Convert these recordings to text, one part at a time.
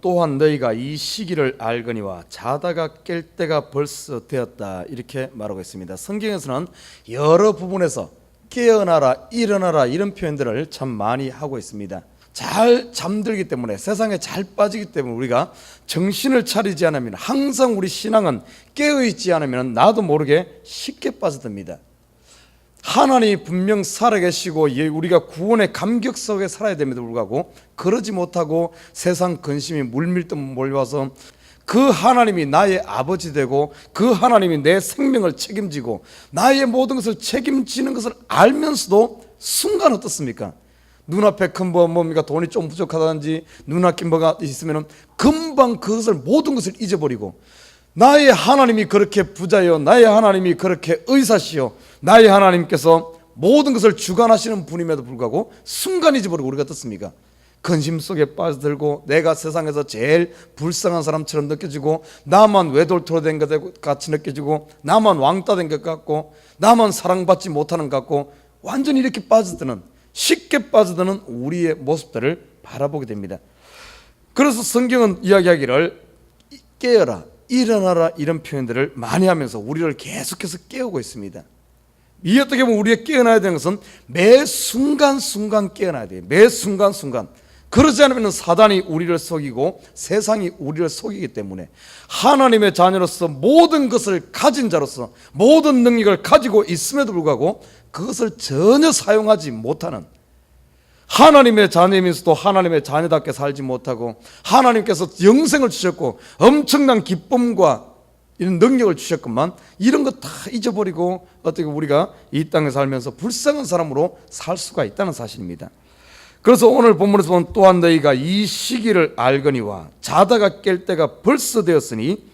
또한 너희가 이 시기를 알거니와 자다가 깰 때가 벌써 되었다, 이렇게 말하고 있습니다. 성경에서는 여러 부분에서 깨어나라, 일어나라 이런 표현들을 참 많이 하고 있습니다. 잘 잠들기 때문에, 세상에 잘 빠지기 때문에 우리가 정신을 차리지 않으면, 항상 우리 신앙은 깨어있지 않으면 나도 모르게 쉽게 빠져듭니다. 하나님이 분명 살아계시고 우리가 구원의 감격 속에 살아야 됨에도 불구하고 그러지 못하고 세상 근심이 물밀듯 몰려와서 그 하나님이 나의 아버지 되고 그 하나님이 내 생명을 책임지고 나의 모든 것을 책임지는 것을 알면서도 순간 어떻습니까? 눈앞에 큰 뭡니까? 돈이 좀 부족하다든지 눈앞에 뭐가 있으면 금방 그것을, 모든 것을 잊어버리고, 나의 하나님이 그렇게 부자요, 나의 하나님이 그렇게 의사시요, 나의 하나님께서 모든 것을 주관하시는 분임에도 불구하고 순간 잊어버리고 우리가 어떻습니까? 근심 속에 빠져들고 내가 세상에서 제일 불쌍한 사람처럼 느껴지고, 나만 외돌토로 된 것 같이 느껴지고, 나만 왕따 된 것 같고, 나만 사랑받지 못하는 것 같고, 완전히 이렇게 빠져드는, 쉽게 빠져드는 우리의 모습들을 바라보게 됩니다. 그래서 성경은 이야기하기를 깨어라, 일어나라 이런 표현들을 많이 하면서 우리를 계속해서 깨우고 있습니다. 이 어떻게 보면 우리가 깨어나야 되는 것은 매 순간순간 깨어나야 돼요. 매 순간순간. 그러지 않으면 사단이 우리를 속이고 세상이 우리를 속이기 때문에, 하나님의 자녀로서 모든 것을 가진 자로서 모든 능력을 가지고 있음에도 불구하고 그것을 전혀 사용하지 못하는, 하나님의 자녀이면서도 하나님의 자녀답게 살지 못하고, 하나님께서 영생을 주셨고 엄청난 기쁨과 이런 능력을 주셨건만 이런 거 다 잊어버리고 어떻게 우리가 이 땅에 살면서 불쌍한 사람으로 살 수가 있다는 사실입니다. 그래서 오늘 본문에서 보면 또한 너희가 이 시기를 알거니와 자다가 깰 때가 벌써 되었으니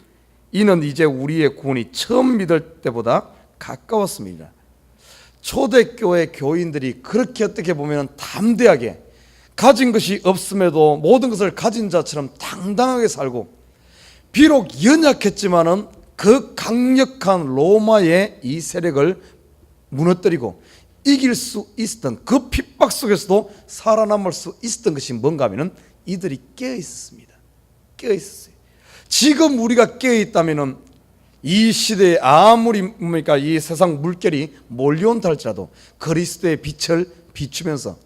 이는 이제 우리의 구원이 처음 믿을 때보다 가까웠습니다. 초대교회 교인들이 그렇게 어떻게 보면 담대하게 가진 것이 없음에도 모든 것을 가진 자처럼 당당하게 살고, 비록 연약했지만은 그 강력한 로마의 이 세력을 무너뜨리고 이길 수 있었던 그 핍박 속에서도 살아남을 수 있었던 것이 뭔가 하면은 이들이 깨어 있었습니다. 깨어 있었어요. 지금 우리가 깨어 있다면은 이 시대에 아무리 뭡니까 이 세상 물결이 몰려온다 할지라도 그리스도의 빛을 비추면서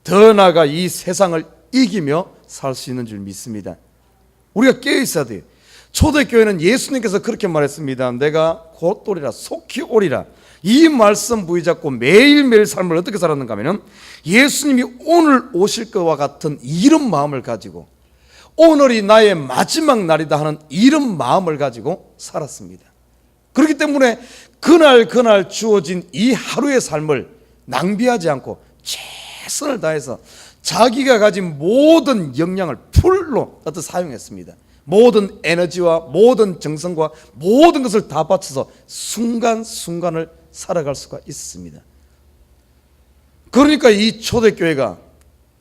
더 나아가 이 세상을 이기며 살 수 있는 줄 믿습니다. 우리가 깨어 있어야 돼요. 초대교회는 예수님께서 그렇게 말했습니다. 내가 곧 오리라, 속히 오리라. 이 말씀 부여잡고 매일매일 삶을 어떻게 살았는가 하면, 예수님이 오늘 오실 것과 같은 이런 마음을 가지고, 오늘이 나의 마지막 날이다 하는 이런 마음을 가지고 살았습니다. 그렇기 때문에 그날 주어진 이 하루의 삶을 낭비하지 않고 최선을 다해서 자기가 가진 모든 역량을 풀로 사용했습니다. 모든 에너지와 모든 정성과 모든 것을 다 바쳐서 순간순간을 살아갈 수가 있습니다. 그러니까 이 초대교회가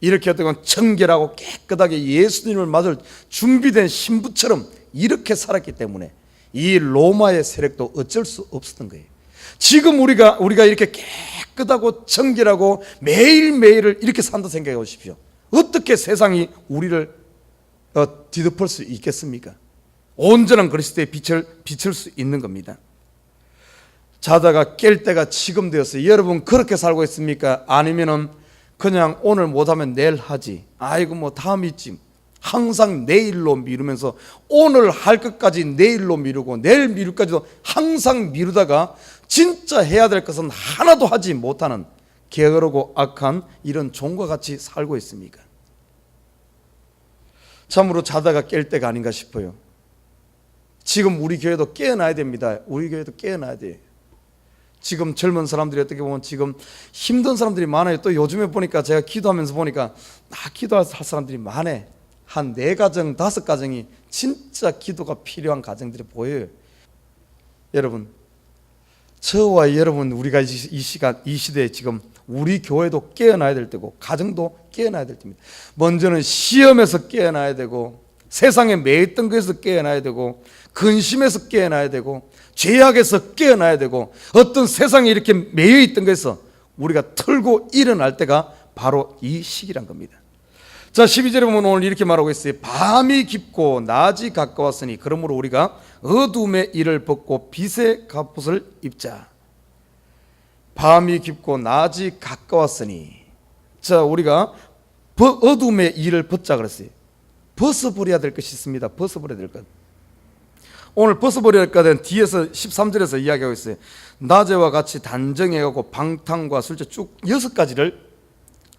이렇게 어떤 청결하고 깨끗하게 예수님을 맞을 준비된 신부처럼 이렇게 살았기 때문에 이 로마의 세력도 어쩔 수 없었던 거예요. 지금 우리가 이렇게 깨끗하고 청결하고 매일매일을 이렇게 산다 생각해 보십시오. 어떻게 세상이 우리를 뒤덮을 수 있겠습니까? 온전한 그리스도의 빛을 비출 수 있는 겁니다. 자다가 깰 때가 지금 되었어요. 여러분 그렇게 살고 있습니까? 아니면은 그냥 오늘 못하면 내일 하지, 아이고 뭐 다음 있지, 항상 내일로 미루면서 오늘 할 것까지 내일로 미루고 내일 미룰까지도 항상 미루다가 진짜 해야 될 것은 하나도 하지 못하는 게으르고 악한 이런 종과 같이 살고 있습니까? 참으로 자다가 깰 때가 아닌가 싶어요. 지금 우리 교회도 깨어나야 됩니다. 우리 교회도 깨어나야 돼요. 지금 젊은 사람들이 어떻게 보면 지금 힘든 사람들이 많아요. 또 요즘에 보니까 제가 기도하면서 보니까 기도할 사람들이 많아. 한 4가정, 5가정이 진짜 기도가 필요한 가정들이 보여요. 여러분, 저와 여러분, 우리가 이 시간, 이 시대에 지금 우리 교회도 깨어나야 될 때고 가정도 깨어나야 될 때입니다. 먼저는 시험에서 깨어나야 되고, 세상에 매였던 것에서 깨어나야 되고, 근심에서 깨어나야 되고, 죄악에서 깨어나야 되고, 어떤 세상에 이렇게 매여 있던 것에서 우리가 털고 일어날 때가 바로 이 시기란 겁니다. 자, 12절에 보면 오늘 이렇게 말하고 있어요. 밤이 깊고 낮이 가까웠으니 그러므로 우리가 어둠의 일을 벗고 빛의 갑옷을 입자. 밤이 깊고 낮이 가까웠으니, 자, 우리가 어둠의 일을 벗자 그랬어요. 벗어버려야 될 것이 있습니다. 벗어버려야 될 것. 오늘 벗어버려야 할 것은 뒤에서 13절에서 이야기하고 있어요. 낮에와 같이 단정해가고 방탕과 술죄 쭉 6가지를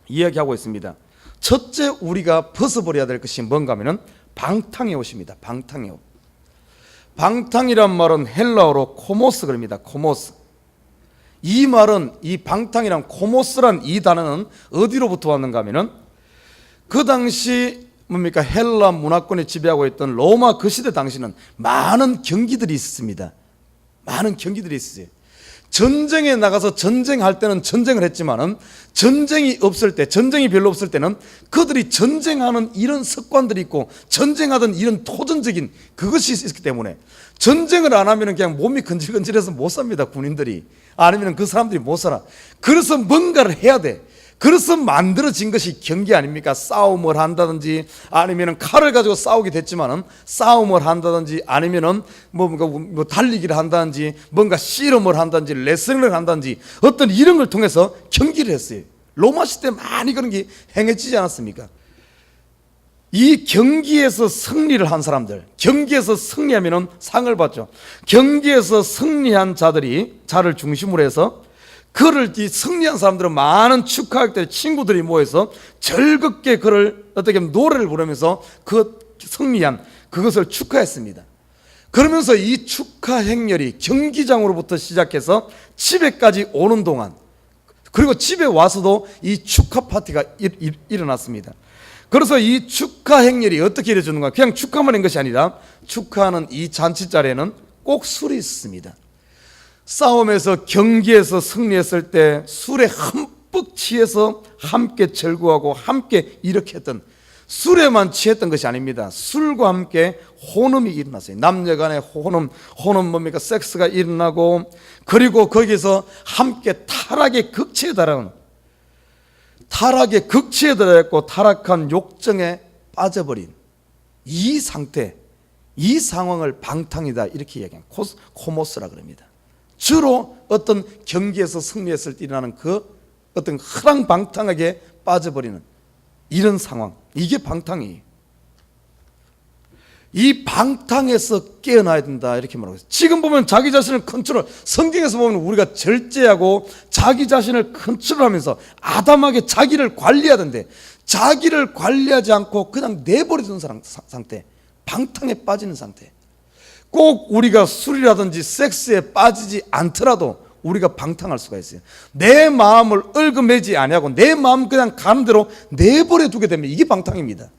이야기하고 있습니다. 첫째 우리가 벗어버려야 될 것이 뭔가 하면은 방탕의 옷입니다. 방탕의 옷. 방탕이란 말은 헬라어로 코모스 그럽니다. 코모스. 이 말은, 이 방탕이란 코모스란 이 단어는 어디로부터 왔는가 하면은 그 당시 뭡니까? 헬라 문화권이 지배하고 있던 로마 그 시대 당시는 많은 경기들이 있었습니다. 많은 경기들이 있었어요. 전쟁에 나가서 전쟁할 때는 전쟁을 했지만은 전쟁이 없을 때, 전쟁이 별로 없을 때는 그들이 전쟁하는 이런 습관들이 있고 전쟁하던 이런 토전적인 그것이 있기 때문에 전쟁을 안 하면 그냥 몸이 근질근질해서 못 삽니다. 군인들이. 아니면 그 사람들이 못 살아. 그래서 뭔가를 해야 돼. 그래서 만들어진 것이 경기 아닙니까? 싸움을 한다든지 아니면 칼을 가지고 싸우게 됐지만은 싸움을 한다든지 아니면은 뭐 달리기를 한다든지 뭔가 씨름을 한다든지 레슬링을 한다든지 어떤 이런 걸 통해서 경기를 했어요. 로마 시대 많이 그런 게 행해지지 않았습니까? 이 경기에서 승리를 한 사람들, 경기에서 승리하면은 상을 받죠. 경기에서 승리한 자를 중심으로 해서 그를 승리한 사람들은 많은 축하객들, 친구들이 모여서 즐겁게 그를 어떻게 보면 노래를 부르면서 그 승리한 그것을 축하했습니다. 그러면서 이 축하 행렬이 경기장으로부터 시작해서 집에까지 오는 동안, 그리고 집에 와서도 이 축하 파티가 일어났습니다. 그래서 이 축하 행렬이 어떻게 이루어지는가? 그냥 축하만 한 것이 아니라 축하하는 이 잔치 자리에는 꼭 술이 있습니다. 싸움에서 경기에서 승리했을 때 술에 흠뻑 취해서 함께 즐거워하고 함께 이렇게 했던, 술에만 취했던 것이 아닙니다. 술과 함께 혼음이 일어났어요. 남녀간의 혼음 뭡니까? 섹스가 일어나고, 그리고 거기서 함께 타락의 극치에 달했고 타락한 욕정에 빠져버린 이 상태, 이 상황을 방탕이다 이렇게 이야기합니다. 코모스라 그럽니다. 주로 어떤 경기에서 승리했을 때 일어나는 그 어떤 허랑방탕하게 빠져버리는 이런 상황, 이게 방탕이에요. 이 방탕에서 깨어나야 된다 이렇게 말하고 있어요. 지금 보면 자기 자신을 컨트롤, 성경에서 보면 우리가 절제하고 자기 자신을 컨트롤하면서 아담하게 자기를 관리해야 되는데 자기를 관리하지 않고 그냥 내버려두는 상태, 방탕에 빠지는 상태. 꼭 우리가 술이라든지 섹스에 빠지지 않더라도 우리가 방탕할 수가 있어요. 내 마음을 얽어매지 아니하고 내 마음 그냥 가는 대로 내버려 두게 되면 이게 방탕입니다.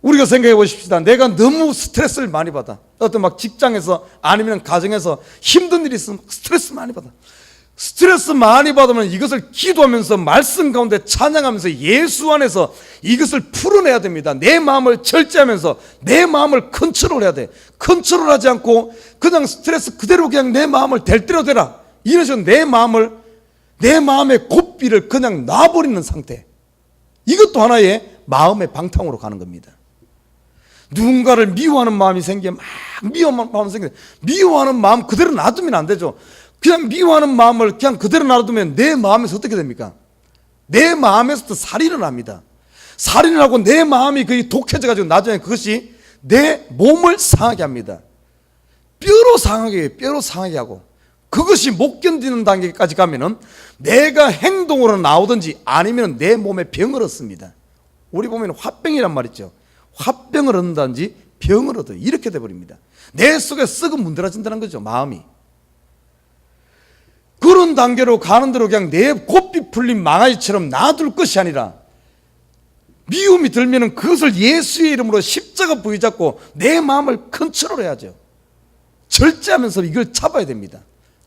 우리가 생각해 보십시다. 내가 너무 스트레스를 많이 받아. 어떤 막 직장에서 아니면 가정에서 힘든 일이 있으면 스트레스 많이 받아. 스트레스 많이 받으면 이것을 기도하면서 말씀 가운데 찬양하면서 예수 안에서 이것을 풀어내야 됩니다. 내 마음을 절제하면서 내 마음을 컨트롤해야 돼. 컨트롤하지 않고 그냥 스트레스 그대로 그냥 내 마음을 될 대로 되라. 이래서 내 마음의 고삐를 그냥 놔버리는 상태. 이것도 하나의 마음의 방탕으로 가는 겁니다. 누군가를 미워하는 마음이 생기면 막 미워하는 마음 그대로 놔두면 안 되죠. 그냥 미워하는 마음을 그냥 그대로 놔두면 내 마음에서 어떻게 됩니까? 내 마음에서부터 살인을 합니다. 살인을 하고 내 마음이 거의 독해져가지고 나중에 그것이 내 몸을 상하게 합니다. 뼈로 상하게 하고 그것이 못 견디는 단계까지 가면은 내가 행동으로 나오든지 아니면 내 몸에 병을 얻습니다. 우리 보면 화병이란 말 있죠. 화병을 얻는다든지 병을 얻어요. 이렇게 돼버립니다. 내 속에 썩은 문드러진다는 거죠. 마음이. 그런 단계로 가는 대로 그냥 내 고삐 풀린 망아지처럼 놔둘 것이 아니라 미움이 들면은 그것을 예수의 이름으로 십자가 부여잡고 내 마음을 컨트롤해야죠. 절제하면서 이걸 잡아야 됩니다.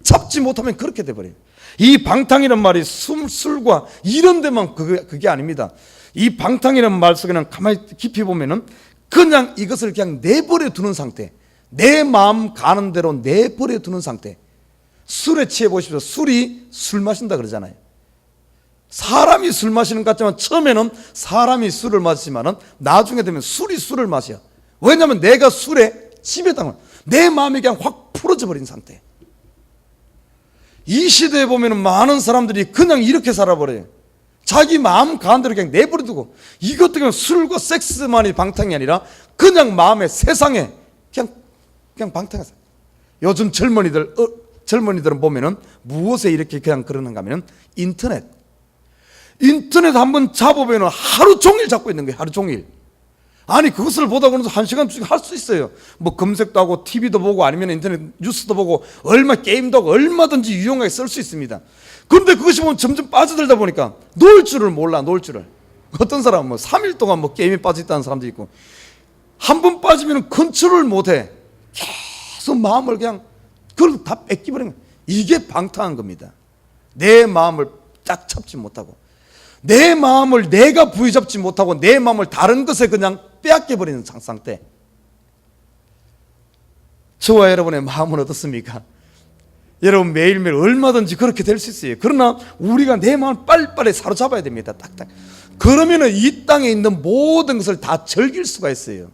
잡지 못하면 그렇게 돼버려요. 이 방탕이란 말이 술과 이런 데만 그게 아닙니다. 이 방탕이라는 말 속에는 가만히 깊이 보면은 그냥 이것을 그냥 내버려 두는 상태, 내 마음 가는 대로 내버려 두는 상태. 술에 취해 보십시오. 술이 술 마신다 그러잖아요. 사람이 술 마시는 것 같지만 처음에는 사람이 술을 마시지만은 나중에 되면 술이 술을 마셔. 왜냐하면 내가 술에 지배당을, 내 마음이 그냥 확 풀어져 버린 상태. 이 시대에 보면은 많은 사람들이 그냥 이렇게 살아버려요. 자기 마음 가는 대로 그냥 내버려두고, 이것도 그냥 술과 섹스만이 방탕이 아니라 그냥 마음의 세상에 그냥 방탕해서. 요즘 젊은이들은 보면은 무엇에 이렇게 그냥 그러는가 하면은 인터넷 한번 잡아보면 하루 종일 잡고 있는 거예요. 하루 종일. 아니 그것을 보다 보면서 1시간씩 할 수 있어요. 뭐 검색도 하고 TV도 보고 아니면 인터넷 뉴스도 보고 게임도 하고 얼마든지 유용하게 쓸 수 있습니다. 그런데 그것이 보면 점점 빠져들다 보니까 놀 줄을 몰라. 놀 줄을. 어떤 사람은 뭐 3일 동안 뭐 게임에 빠져있다는 사람도 있고, 한 번 빠지면 컨트롤 못해. 계속 마음을 그냥 그걸 다 뺏기버리는 거예요. 이게 방탕한 겁니다. 내 마음을 딱 잡지 못하고, 내 마음을 내가 부여잡지 못하고 내 마음을 다른 것에 그냥 빼앗겨버리는 상태. 저와 여러분의 마음은 어떻습니까? 여러분 매일매일 얼마든지 그렇게 될 수 있어요. 그러나 우리가 내 마음을 빨리빨리 사로잡아야 됩니다. 딱딱. 그러면 이 땅에 있는 모든 것을 다 즐길 수가 있어요.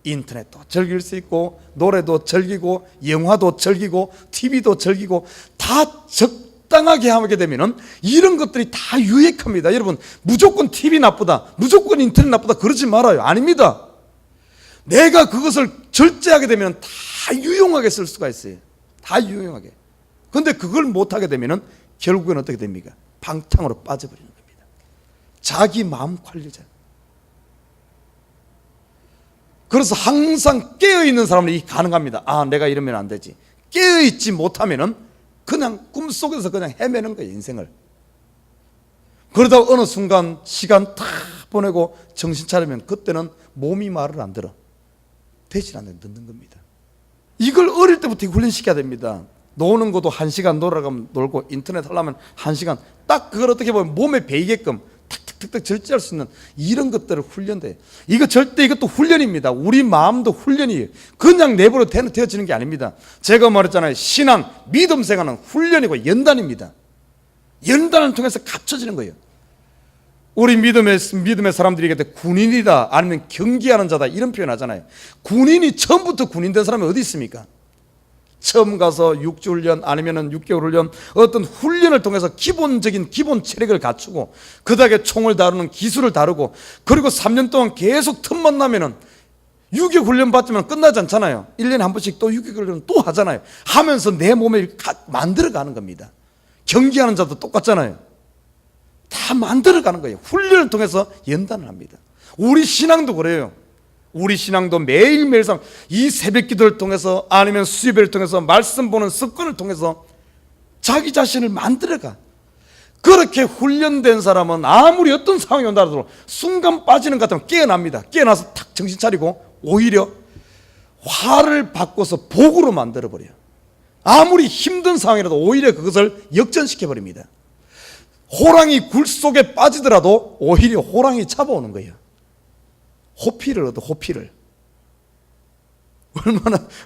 인터넷도 즐길 수 있고, 노래도 즐기고, 영화도 즐기고, TV도 즐기고, 다 적당하게 하게 되면은 이런 것들이 다 유익합니다. 여러분 무조건 TV 나쁘다, 무조건 인터넷 나쁘다 그러지 말아요. 아닙니다. 내가 그것을 절제하게 되면 다 유용하게 쓸 수가 있어요. 다 유용하게. 그런데 그걸 못하게 되면은 결국엔 어떻게 됩니까? 방탕으로 빠져버리는 겁니다. 자기 마음 관리자. 그래서 항상 깨어있는 사람은 이게 가능합니다. 아, 내가 이러면 안 되지. 깨어있지 못하면은 그냥 꿈속에서 그냥 헤매는 거예요, 인생을. 그러다가 어느 순간 시간 다 보내고 정신 차리면 그때는 몸이 말을 안 들어. 되질 않는 듣는 겁니다. 이걸 어릴 때부터 훈련시켜야 됩니다. 노는 것도 1시간 놀고 인터넷 하려면 1시간, 딱 그걸 어떻게 보면 몸에 배이게끔 탁탁탁탁 절제할 수 있는 이런 것들을 훈련돼요. 이것도 훈련입니다. 우리 마음도 훈련이에요. 그냥 내버려 되어지는 게 아닙니다. 제가 말했잖아요. 신앙, 믿음 생활은 훈련이고 연단입니다. 연단을 통해서 갖춰지는 거예요. 우리 믿음의 사람들이 얘기할 때 군인이다 아니면 경기하는 자다 이런 표현 하잖아요. 군인이 처음부터 군인된 사람이 어디 있습니까? 처음 가서 6주 훈련 아니면 6개월 훈련, 어떤 훈련을 통해서 기본 체력을 갖추고 그 다음에 총을 다루는 기술을 다루고, 그리고 3년 동안 계속 틈만 나면은 6개월 훈련 받지만 끝나지 않잖아요. 1년에 한 번씩 또 6개월 훈련 또 하잖아요. 하면서 내 몸을 만들어가는 겁니다. 경기하는 자도 똑같잖아요. 다 만들어가는 거예요. 훈련을 통해서 연단을 합니다. 우리 신앙도 그래요. 우리 신앙도 매일매일 이 새벽 기도를 통해서 아니면 수요일을 통해서 말씀 보는 습관을 통해서 자기 자신을 만들어가. 그렇게 훈련된 사람은 아무리 어떤 상황이 온다 하더라도 순간 빠지는 것 같으면 깨어납니다. 깨어나서 탁 정신 차리고 오히려 화를 바꿔서 복으로 만들어버려요. 아무리 힘든 상황이라도 오히려 그것을 역전시켜버립니다. 호랑이 굴 속에 빠지더라도 오히려 호랑이 잡아오는 거예요. 호피를 얻어, 호피를.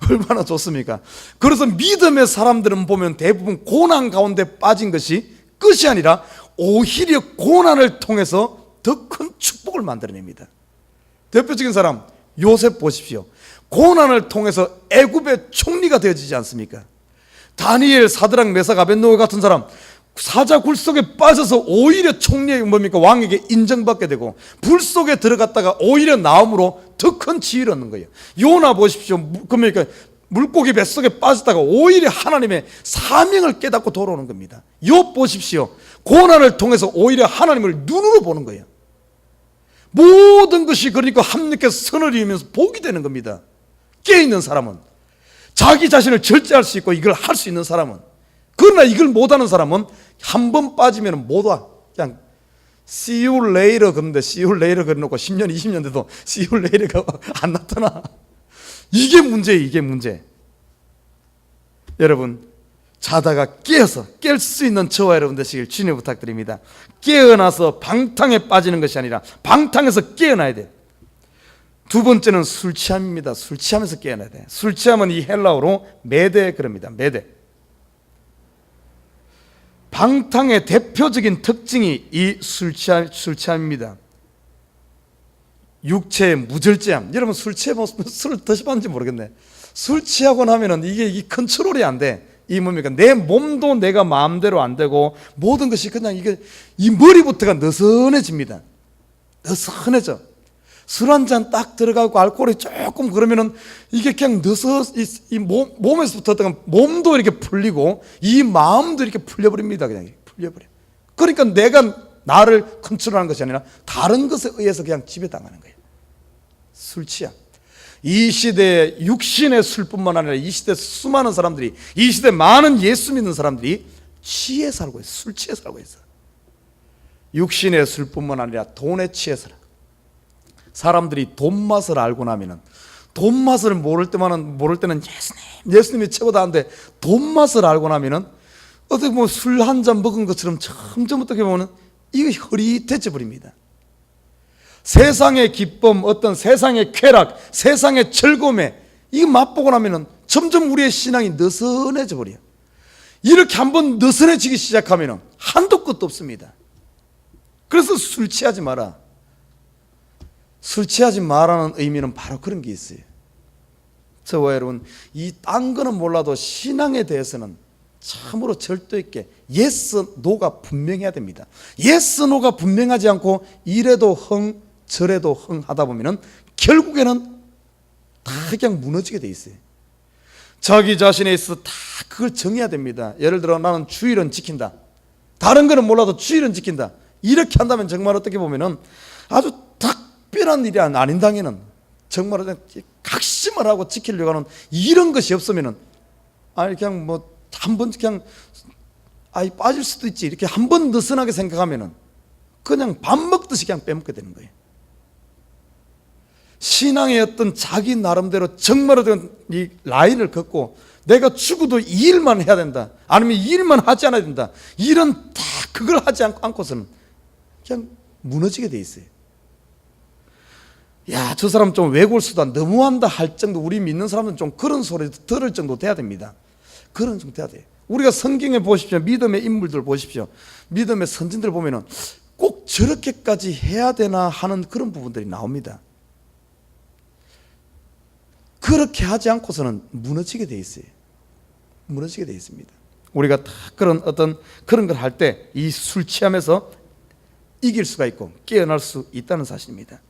얼마나 좋습니까? 그래서 믿음의 사람들은 보면 대부분 고난 가운데 빠진 것이 끝이 아니라 오히려 고난을 통해서 더 큰 축복을 만들어냅니다. 대표적인 사람 요셉 보십시오. 고난을 통해서 애굽의 총리가 되어지지 않습니까? 다니엘, 사드락, 메삭, 아벳느고 같은 사람 사자 굴 속에 빠져서 오히려 왕에게 인정받게 되고, 불 속에 들어갔다가 오히려 나옴으로 더 큰 지위를 얻는 거예요. 요나 보십시오. 그러니까 물고기 뱃속에 빠졌다가 오히려 하나님의 사명을 깨닫고 돌아오는 겁니다. 욥 보십시오. 고난을 통해서 오히려 하나님을 눈으로 보는 거예요. 모든 것이 그러니까 하나님께서 선을 이루면서 복이 되는 겁니다. 깨어있는 사람은, 자기 자신을 절제할 수 있고 이걸 할 수 있는 사람은. 그러나 이걸 못하는 사람은 한 번 빠지면 못 와. 그냥 See you later 그런데 See you later 그려놓고 10년 20년 돼도 See you later가 안 나타나. 이게 문제예요. 이게 문제. 여러분 자다가 깨어서 깰 수 있는 저와 여러분 되시길 주님 부탁드립니다. 깨어나서 방탕에 빠지는 것이 아니라 방탕에서 깨어나야 돼요. 두 번째는 술 취함입니다. 술 취하면서 깨어나야 돼요. 술 취함은 이 헬라어로 메데 그럽니다. 메데. 방탕의 대표적인 특징이 이 술취함입니다. 육체의 무절제함. 여러분 술 취해보면 술을 드셔봤는지 모르겠네. 술 취하고 나면은 이게 컨트롤이 안 돼. 이 뭡니까? 내 몸도 내가 마음대로 안 되고 모든 것이 그냥 이 머리부터가 느슨해집니다. 느슨해져. 술 한 잔 딱 들어가고 알코올이 조금 그러면은 이게 그냥 몸에서부터 몸도 이렇게 풀리고 이 마음도 이렇게 풀려버립니다. 그냥 풀려버려. 그러니까 내가 나를 컨트롤하는 것이 아니라 다른 것에 의해서 그냥 지배당하는 거예요. 술 취함. 이 시대에 육신의 술뿐만 아니라 이 시대 수많은 사람들이, 이 시대 많은 예수 믿는 사람들이 취해 살고 있어요. 술 취해 살고 있어요. 육신의 술뿐만 아니라 돈에 취해 살아. 사람들이 돈 맛을 알고 나면은, 돈 맛을 모를 때는 예수님이 최고다 하는데 돈 맛을 알고 나면은 어떻게 뭐 술 한 잔 먹은 것처럼 점점 어떻게 보면 이거 흐릿해져 버립니다. 세상의 기쁨, 어떤 세상의 쾌락, 세상의 즐거움에 이거 맛보고 나면은 점점 우리의 신앙이 느슨해져 버려요. 이렇게 한번 느슨해지기 시작하면은 한도 끝도 없습니다. 그래서 술 취하지 마라. 술 취하지 마라는 의미는 바로 그런 게 있어요. 저와 여러분, 이 딴 거는 몰라도 신앙에 대해서는 참으로 절도 있게 예스, 노가 분명해야 됩니다. 예스, 노가 분명하지 않고 이래도 흥, 저래도 흥 하다 보면은 결국에는 다 그냥 무너지게 돼 있어요. 자기 자신에 있어 다 그걸 정해야 됩니다. 예를 들어 나는 주일은 지킨다. 다른 거는 몰라도 주일은 지킨다. 이렇게 한다면 정말 어떻게 보면은 아주 특별한 일이 아닌 당에는 정말 각심을 하고 지키려고 하는 이런 것이 없으면은 그냥 뭐 한번 그냥 빠질 수도 있지 이렇게 한번 느슨하게 생각하면은 그냥 밥 먹듯이 그냥 빼먹게 되는 거예요. 신앙의 어떤 자기 나름대로 정말 이 라인을 걷고 내가 죽어도 이 일만 해야 된다, 아니면 이 일만 하지 않아야 된다, 이런 다 그걸 하지 않고서는 그냥 무너지게 돼 있어요. 야, 저 사람 좀 외골수다, 너무한다 할 정도, 우리 믿는 사람은 좀 그런 소리 들을 정도 돼야 됩니다. 그런 정도 돼야 돼요. 우리가 성경에 보십시오. 믿음의 인물들 보십시오. 믿음의 선진들 보면은 꼭 저렇게까지 해야 되나 하는 그런 부분들이 나옵니다. 그렇게 하지 않고서는 무너지게 돼 있어요. 무너지게 돼 있습니다. 우리가 다 그런 걸 할 때 이 술 취함에서 이길 수가 있고 깨어날 수 있다는 사실입니다.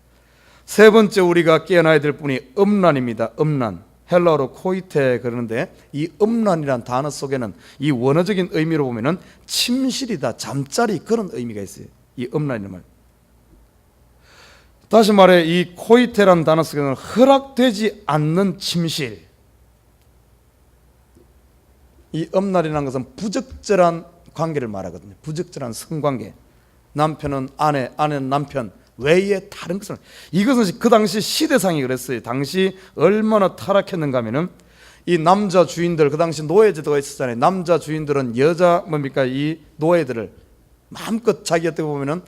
세 번째 우리가 깨어나야 될 분이 음란입니다. 음란. 헬라어로 코이테 그러는데 이 음란이라는 단어 속에는 이 원어적인 의미로 보면은 침실이다, 잠자리, 그런 의미가 있어요. 이 음란이라는 말. 다시 말해 이 코이테라는 단어 속에는 허락되지 않는 침실. 이 음란이라는 것은 부적절한 관계를 말하거든요. 부적절한 성관계. 남편은 아내, 아내는 남편 외에 다른 것을, 이것은 그 당시 시대상이 그랬어요. 당시 얼마나 타락했는가 하면은 이 남자 주인들, 그 당시 노예제도가 있었잖아요. 남자 주인들은 여자 이 노예들을 마음껏 자기 어떻게 보면은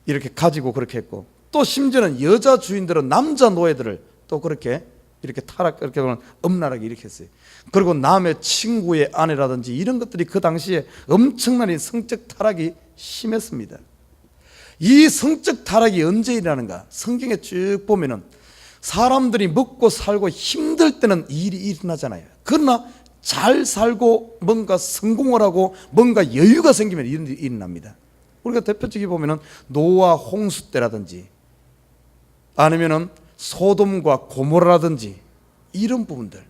이렇게 가지고 그렇게 했고, 또 심지어는 여자 주인들은 남자 노예들을 또 그렇게 이렇게 그렇게 보면 음란하게 이렇게 했어요. 그리고 남의 친구의 아내라든지 이런 것들이 그 당시에 엄청난 성적 타락이 심했습니다. 이 성적 타락이 언제 일어나는가? 성경에 쭉 보면은 사람들이 먹고 살고 힘들 때는 일이 일어나잖아요. 그러나 잘 살고 뭔가 성공을 하고 뭔가 여유가 생기면 이런 일이 일어납니다. 우리가 대표적으로 보면은 노아 홍수 때라든지 아니면은 소돔과 고모라라든지 이런 부분들,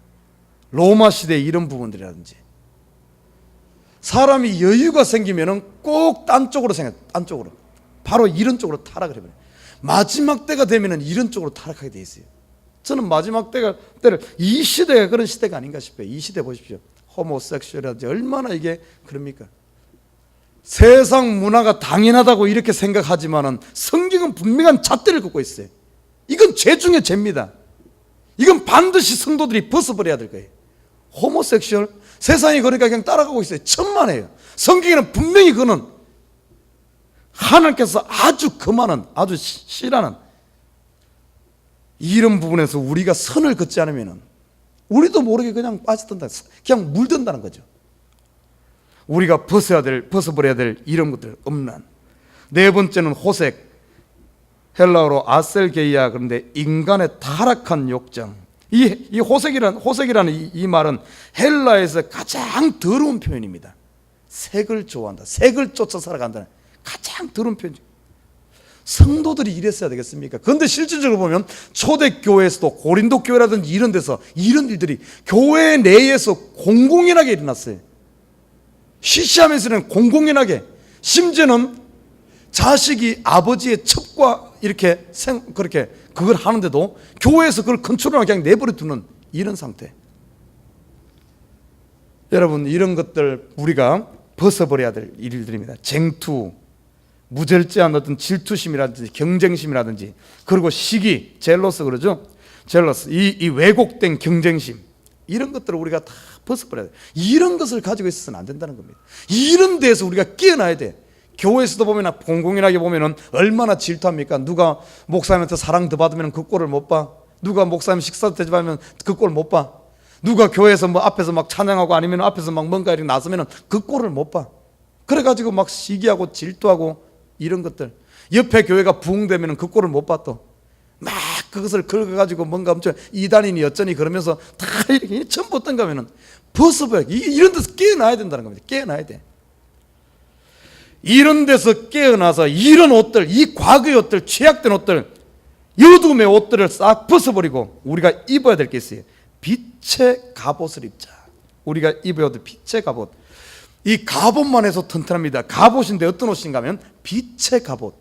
로마 시대 이런 부분들이라든지, 사람이 여유가 생기면은 꼭 딴 쪽으로 딴 쪽으로, 바로 이런 쪽으로 타락을 해버려요. 마지막 때가 되면은 이런 쪽으로 타락하게 돼 있어요. 저는 마지막 때를 이 시대가 그런 시대가 아닌가 싶어요. 이 시대 보십시오. 호모섹슈얼이라든지 얼마나 이게 그럽니까? 세상 문화가 당연하다고 이렇게 생각하지만은 성경은 분명한 잣대를 긋고 있어요. 이건 죄 중에 죄입니다. 이건 반드시 성도들이 벗어버려야 될 거예요. 호모섹슈얼, 세상이 그러니까 그냥 따라가고 있어요. 천만에요. 성경에는 분명히 그는 하나님께서 아주 금하는, 아주 싫어하는 이런 부분에서 우리가 선을 긋지 않으면 우리도 모르게 그냥 빠져든다, 그냥 물든다는 거죠. 우리가 벗어버려야 될 이런 것들 음란. 네 번째는 호색, 헬라어로 아셀게이아. 그런데 인간의 타락한 욕정. 이 호색이라는 이 말은 헬라에서 가장 더러운 표현입니다. 색을 좋아한다, 색을 쫓아 살아간다는 가장 더러운 표현이죠. 성도들이 이랬어야 되겠습니까? 그런데 실질적으로 보면 초대교회에서도 고린도 교회라든지 이런 데서 이런 일들이 교회 내에서 공공연하게 일어났어요. 시시하면서는 공공연하게, 심지어는 자식이 아버지의 첩과 이렇게 그렇게 그걸 하는데도 교회에서 그걸 컨트롤하고 그냥 내버려 두는 이런 상태. 여러분, 이런 것들 우리가 벗어버려야 될 일들입니다. 쟁투, 무절제한 어떤 질투심이라든지 경쟁심이라든지, 그리고 시기, 젤러스 그러죠. 젤러스, 이 왜곡된 경쟁심, 이런 것들을 우리가 다 벗어버려야 돼요. 이런 것을 가지고 있어서는 안 된다는 겁니다. 이런 데서 우리가 깨어나야 돼. 교회에서도 보면, 공공연하게 보면은 얼마나 질투합니까? 누가 목사님한테 사랑 더 받으면 그 꼴을 못 봐. 누가 목사님 식사 대접하면 그 꼴을 못 봐. 누가 교회에서 뭐 앞에서 막 찬양하고 아니면 앞에서 막 뭔가 이렇게 나서면 그 꼴을 못 봐. 그래가지고 막 시기하고 질투하고 이런 것들. 옆에 교회가 부흥되면 그 꼴을 못 봐. 또 막 그것을 긁어가지고 뭔가 엄청 이단이니 어쩌니 그러면서 다 이렇게 전부 어떤가 하면은 벗어버려. 이런 데서 깨어나야 된다는 겁니다. 깨어나야 돼. 이런 데서 깨어나서 이런 옷들, 이 과거의 옷들, 죄악된 옷들, 어둠의 옷들을 싹 벗어버리고 우리가 입어야 될 게 있어요. 빛의 갑옷을 입자. 우리가 입어야 될 빛의 갑옷. 이 갑옷만 해서 튼튼합니다. 갑옷인데 어떤 옷인가 하면 빛의 갑옷.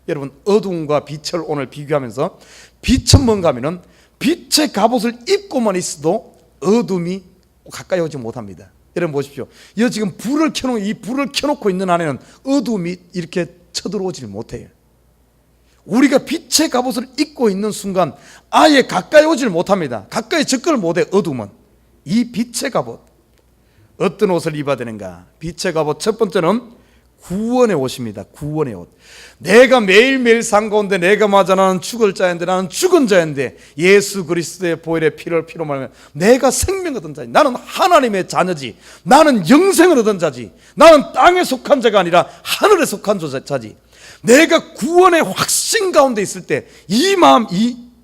여러분, 어둠과 빛을 오늘 비교하면서, 빛은 뭔가 하면은 빛의 갑옷을 입고만 있어도 어둠이 가까이 오지 못합니다. 여러분 보십시오. 이 지금 불을 켜놓고 있는 안에는 어둠이 이렇게 쳐들어오지를 못해요. 우리가 빛의 갑옷을 입고 있는 순간 아예 가까이 오지를 못합니다. 가까이 접근을 못해. 어둠은. 이 빛의 갑옷, 어떤 옷을 입어야 되는가? 빛의 갑옷, 첫 번째는 구원의 옷입니다. 구원의 옷. 내가 매일매일 산 가운데 내가 맞아 나는 죽을 자인데, 나는 죽은 자인데 예수 그리스도의 보혈의 피로 말하면 내가 생명을 얻은 자지. 나는 하나님의 자녀지. 나는 영생을 얻은 자지. 나는 땅에 속한 자가 아니라 하늘에 속한 자지. 내가 구원의 확신 가운데 있을 때, 이 마음,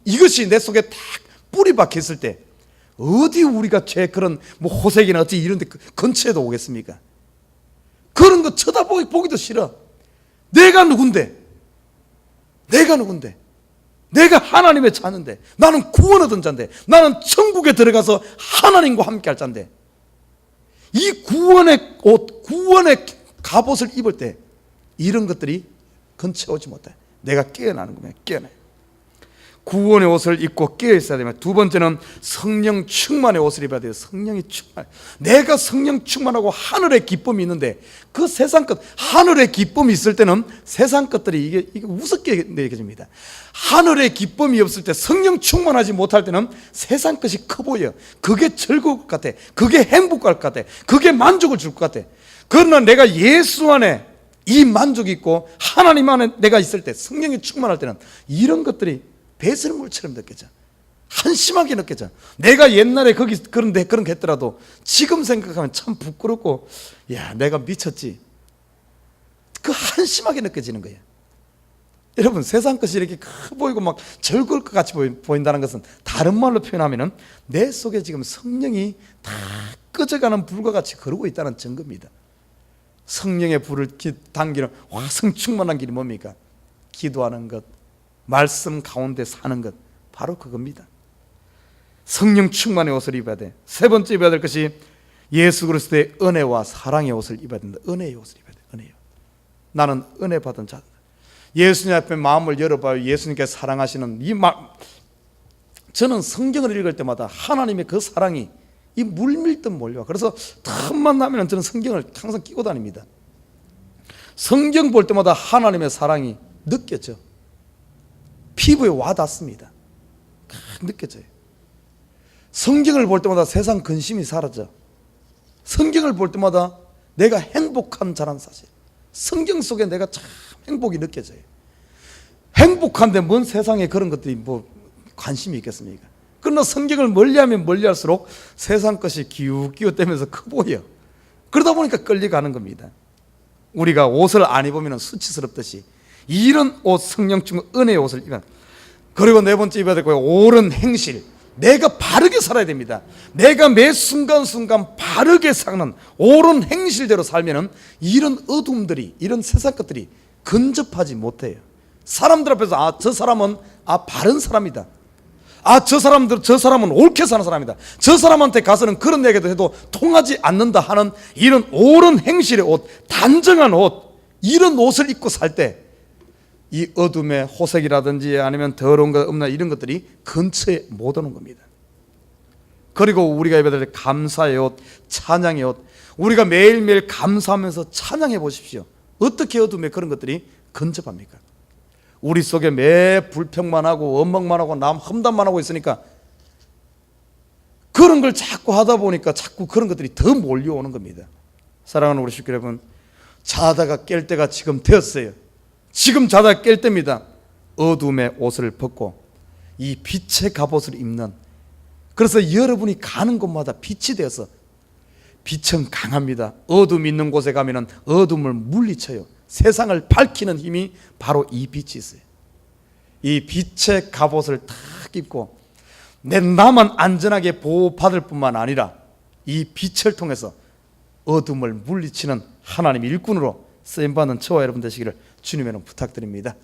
이것이 내 속에 딱 뿌리 박혀 있을 때, 어디 우리가 그런 뭐 호색이나 어찌 이런 데 근처에도 오겠습니까? 그런 거 쳐다보기도 싫어. 내가 누군데? 내가 하나님의 자녀인데, 나는 구원 얻은 자인데, 나는 천국에 들어가서 하나님과 함께 할 자인데, 이 구원의 옷, 구원의 갑옷을 입을 때 이런 것들이 근처에 오지 못해. 내가 깨어나는 겁니다. 깨어나요. 구원의 옷을 입고 깨어 있어야 됩니다. 두 번째는 성령 충만의 옷을 입어야 돼요. 성령이 충만. 내가 성령 충만하고 하늘의 기쁨이 있는데, 그 세상 것, 하늘의 기쁨이 있을 때는 세상 것들이 이게 우습게 느껴집니다. 하늘의 기쁨이 없을 때, 성령 충만하지 못할 때는 세상 것이 커 보여. 그게 즐거울 것 같아. 그게 행복할 것 같아. 그게 만족을 줄 것 같아. 그러나 내가 예수 안에 이 만족이 있고 하나님 안에 내가 있을 때, 성령이 충만할 때는 이런 것들이 배설물처럼 느껴져. 한심하게 느껴져. 내가 옛날에 그런 거 했더라도 지금 생각하면 참 부끄럽고, 야, 내가 미쳤지. 그 한심하게 느껴지는 거예요. 여러분, 세상 것이 이렇게 커 보이고 막 즐거울 것 같이 보인다는 것은, 다른 말로 표현하면 내 속에 지금 성령이 다 꺼져가는 불과 같이 거르고 있다는 증거입니다. 성령의 불을 당기는 화성 충만한 길이 뭡니까? 기도하는 것, 말씀 가운데 사는 것, 바로 그겁니다. 성령 충만의 옷을 입어야 돼. 세 번째 입어야 될 것이 예수 그리스도의 은혜와 사랑의 옷을 입어야 된다. 은혜의 옷을 입어야 돼. 은혜요. 나는 은혜 받은 자다. 예수님 앞에 마음을 열어봐요. 예수님께 사랑하시는 이 말. 저는 성경을 읽을 때마다 하나님의 그 사랑이 이 물밀듯 몰려와. 그래서 틈만 나면 저는 성경을 항상 끼고 다닙니다. 성경 볼 때마다 하나님의 사랑이 느껴져. 피부에 와닿습니다. 느껴져요. 성경을 볼 때마다 세상 근심이 사라져. 성경을 볼 때마다 내가 행복한 자란 사실. 성경 속에 내가 참 행복이 느껴져요. 행복한데 뭔 세상에 그런 것들이 뭐 관심이 있겠습니까? 그러나 성경을 멀리하면 멀리할수록 세상 것이 기웃기웃대면서 커 보여. 그러다 보니까 끌려가는 겁니다. 우리가 옷을 안 입으면 수치스럽듯이 이런 옷, 성령 충만 은혜의 옷을 입으면, 그리고 네 번째 입어야 될 거예요. 옳은 행실. 내가 바르게 살아야 됩니다. 내가 매 순간순간 바르게 사는 옳은 행실대로 살면은 이런 어둠들이, 이런 세상 것들이 근접하지 못해요. 사람들 앞에서 저 사람은 바른 사람이다. 저 사람은 옳게 사는 사람이다. 저 사람한테 가서는 그런 얘기도 해도 통하지 않는다 하는 이런 옳은 행실의 옷, 단정한 옷, 이런 옷을 입고 살 때 이 어둠의 호색이라든지 아니면 더러운 것 없나 이런 것들이 근처에 못 오는 겁니다. 그리고 우리가 입어야 될 감사의 옷, 찬양의 옷, 우리가 매일매일 감사하면서 찬양해 보십시오. 어떻게 어둠에 그런 것들이 근접합니까? 우리 속에 매 불평만 하고 원망만 하고 남 험담만 하고 있으니까 그런 걸 자꾸 하다 보니까 자꾸 그런 것들이 더 몰려오는 겁니다. 사랑하는 우리 식구 여러분, 자다가 깰 때가 지금 되었어요. 지금 자다가 깰 때입니다. 어둠의 옷을 벗고 이 빛의 갑옷을 입는, 그래서 여러분이 가는 곳마다 빛이 되어서, 빛은 강합니다. 어둠 있는 곳에 가면은 어둠을 물리쳐요. 세상을 밝히는 힘이 바로 이 빛이 있어요. 이 빛의 갑옷을 탁 입고 내 나만 안전하게 보호받을 뿐만 아니라 이 빛을 통해서 어둠을 물리치는 하나님의 일꾼으로 쓰임받는 저와 여러분 되시기를 주님의 이름으로 부탁드립니다.